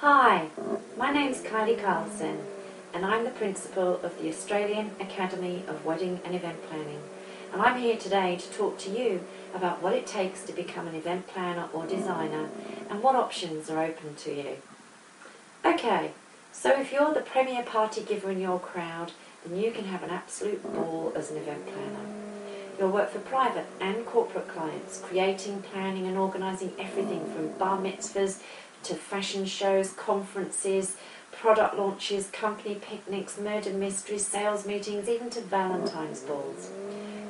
Hi, my name's Kylie Carlson and I'm the principal of the Australian Academy of Wedding and Event Planning, and I'm here today to talk to you about what it takes to become an event planner or designer and what options are open to you. Okay, so if you're the premier party giver in your crowd, then you can have an absolute ball as an event planner. You'll work for private and corporate clients, creating, planning and organising everything from bar mitzvahs to fashion shows, conferences, product launches, company picnics, murder mysteries, sales meetings, even to Valentine's balls.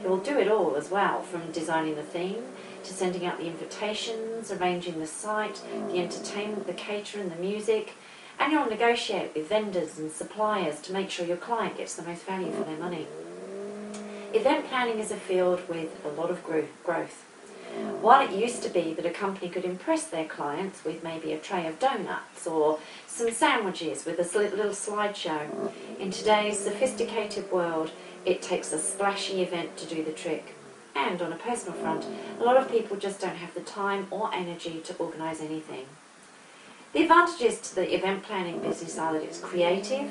You'll do it all as well, from designing the theme to sending out the invitations, arranging the site, the entertainment, the catering, the music, and you'll negotiate with vendors and suppliers to make sure your client gets the most value for their money. Event planning is a field with a lot of growth. While it used to be that a company could impress their clients with maybe a tray of donuts or some sandwiches with a little slideshow, in today's sophisticated world it takes a splashy event to do the trick. And on a personal front, a lot of people just don't have the time or energy to organise anything. The advantages to the event planning business are that it's creative,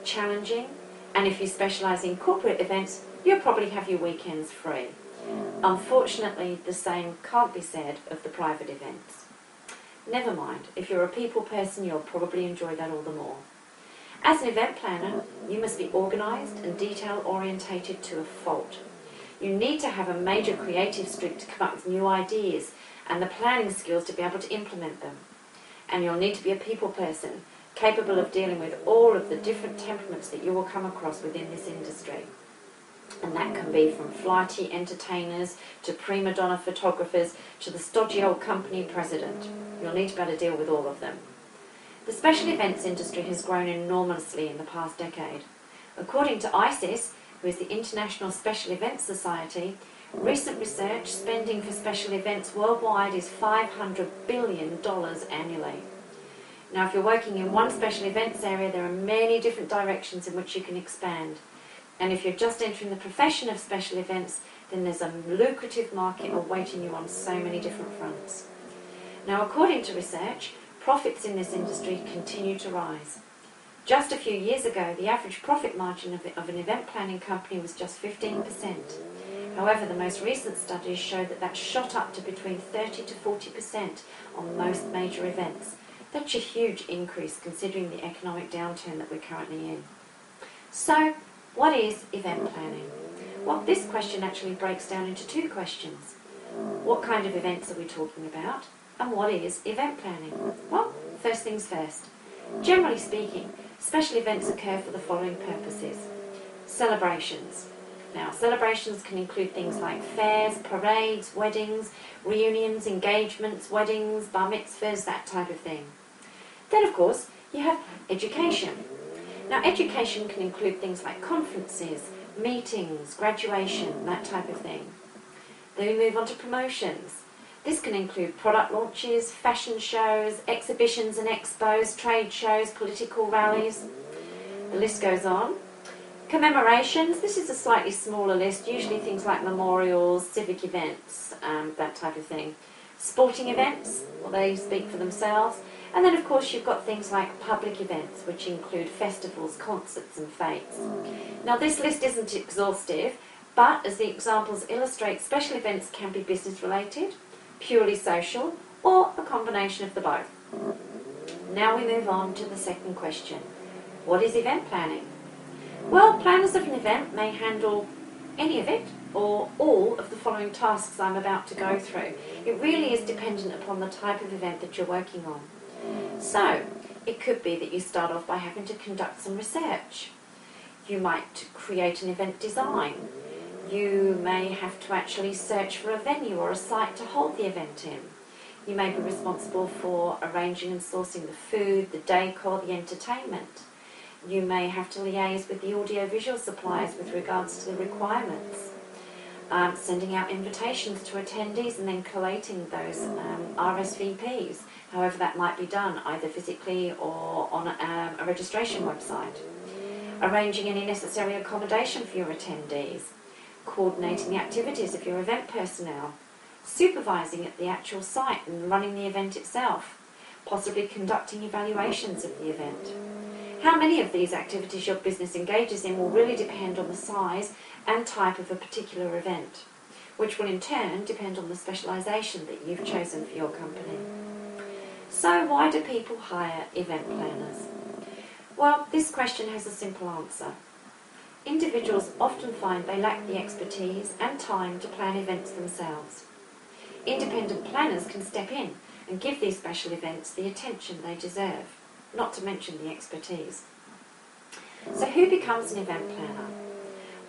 challenging, and if you specialise in corporate events, you'll probably have your weekends free. Unfortunately, the same can't be said of the private events. Never mind, if you're a people person, you'll probably enjoy that all the more. As an event planner, you must be organised and detail-orientated to a fault. You need to have a major creative streak to come up with new ideas and the planning skills to be able to implement them. And you'll need to be a people person, capable of dealing with all of the different temperaments that you will come across within this industry. And that can be from flighty entertainers to prima donna photographers to the stodgy old company president. You'll need to be able to deal with all of them. The special events industry has grown enormously in the past decade. According to ISIS, who is the International Special Events Society, recent research spending for special events worldwide is $500 billion annually. Now, if you're working in one special events area, there are many different directions in which you can expand. And if you're just entering the profession of special events, then there's a lucrative market awaiting you on so many different fronts. Now, according to research, profits in this industry continue to rise. Just a few years ago, the average profit margin of an event planning company was just 15%. However, the most recent studies show that that's shot up to between 30 to 40% on most major events. That's a huge increase considering the economic downturn that we're currently in. So, what is event planning? Well, this question actually breaks down into two questions. What kind of events are we talking about? And what is event planning? Well, first things first. Generally speaking, special events occur for the following purposes. Celebrations. Now, celebrations can include things like fairs, parades, weddings, reunions, engagements, weddings, bar mitzvahs, that type of thing. Then, of course, you have education. Now, education can include things like conferences, meetings, graduation, that type of thing. Then we move on to promotions. This can include product launches, fashion shows, exhibitions and expos, trade shows, political rallies. The list goes on. Commemorations. This is a slightly smaller list, usually things like memorials, civic events, that type of thing. Sporting events, well, they speak for themselves. And then, of course, you've got things like public events, which include festivals, concerts and fetes. Now, this list isn't exhaustive, but as the examples illustrate, special events can be business-related, purely social, or a combination of the both. Now we move on to the second question. What is event planning? Well, planners of an event may handle any of it or all of the following tasks I'm about to go through. It really is dependent upon the type of event that you're working on. So, it could be that you start off by having to conduct some research. You might create an event design. You may have to actually search for a venue or a site to hold the event in. You may be responsible for arranging and sourcing the food, the decor, the entertainment. You may have to liaise with the audio-visual suppliers with regards to the requirements. Sending out invitations to attendees and then collating those RSVPs, however that might be done, either physically or on a registration website. Arranging any necessary accommodation for your attendees. Coordinating the activities of your event personnel. Supervising at the actual site and running the event itself. possibly conducting evaluations of the event. How many of these activities your business engages in will really depend on the size and type of a particular event, which will in turn depend on the specialisation that you've chosen for your company. So why do people hire event planners? Well, this question has a simple answer. Individuals often find they lack the expertise and time to plan events themselves. Independent planners can step in and give these special events the attention they deserve, not to mention the expertise. So who becomes an event planner?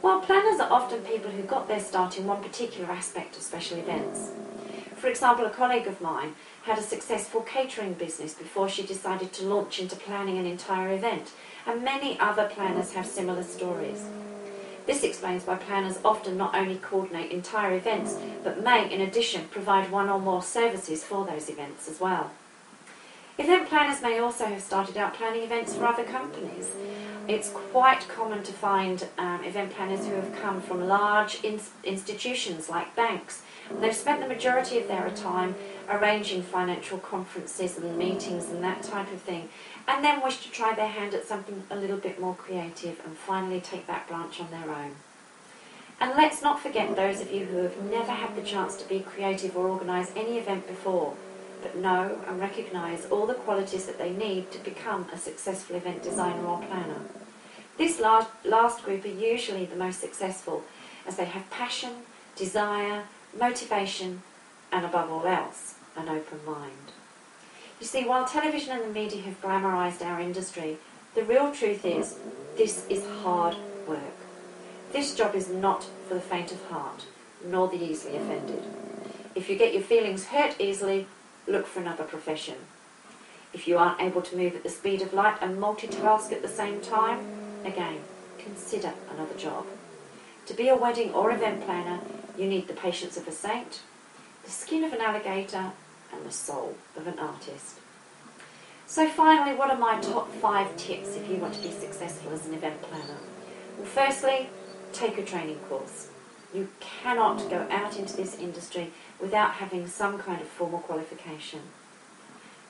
Well, planners are often people who got their start in one particular aspect of special events. For example, a colleague of mine had a successful catering business before she decided to launch into planning an entire event, and many other planners have similar stories. This explains why planners often not only coordinate entire events, but may, in addition, provide one or more services for those events as well. Event planners may also have started out planning events for other companies. It's quite common to find event planners who have come from large institutions like banks. They've spent the majority of their time arranging financial conferences and meetings and that type of thing, and then wish to try their hand at something a little bit more creative and finally take that branch on their own. And let's not forget those of you who have never had the chance to be creative or organise any event before, but know and recognise all the qualities that they need to become a successful event designer or planner. This last group are usually the most successful, as they have passion, desire, motivation, and above all else, an open mind. You see, while television and the media have glamorised our industry, the real truth is this is hard work. This job is not for the faint of heart, nor the easily offended. If you get your feelings hurt easily, look for another profession. If you aren't able to move at the speed of light and multitask at the same time, again, consider another job. To be a wedding or event planner, you need the patience of a saint, the skin of an alligator, and the soul of an artist. So finally, what are my top 5 tips if you want to be successful as an event planner? Well, firstly, take a training course. You cannot go out into this industry without having some kind of formal qualification.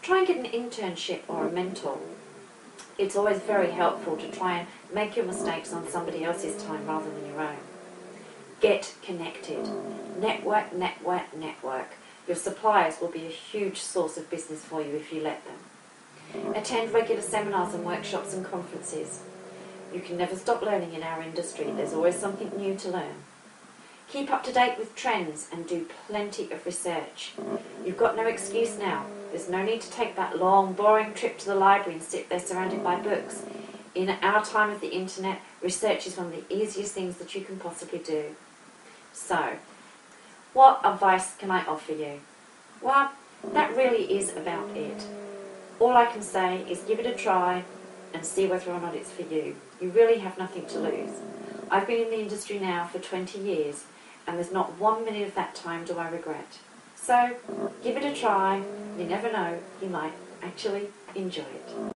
Try and get an internship or a mentor. It's always very helpful to try and make your mistakes on somebody else's time rather than your own. Get connected. Network, network, network. Your suppliers will be a huge source of business for you if you let them. Attend regular seminars and workshops and conferences. You can never stop learning in our industry. There's always something new to learn. Keep up to date with trends and do plenty of research. You've got no excuse now. There's no need to take that long, boring trip to the library and sit there surrounded by books. In our time of the internet, research is one of the easiest things that you can possibly do. So, what advice can I offer you? Well, that really is about it. All I can say is give it a try and see whether or not it's for you. You really have nothing to lose. I've been in the industry now for 20 years, and there's not 1 minute of that time do I regret. So, give it a try. You never know, you might actually enjoy it.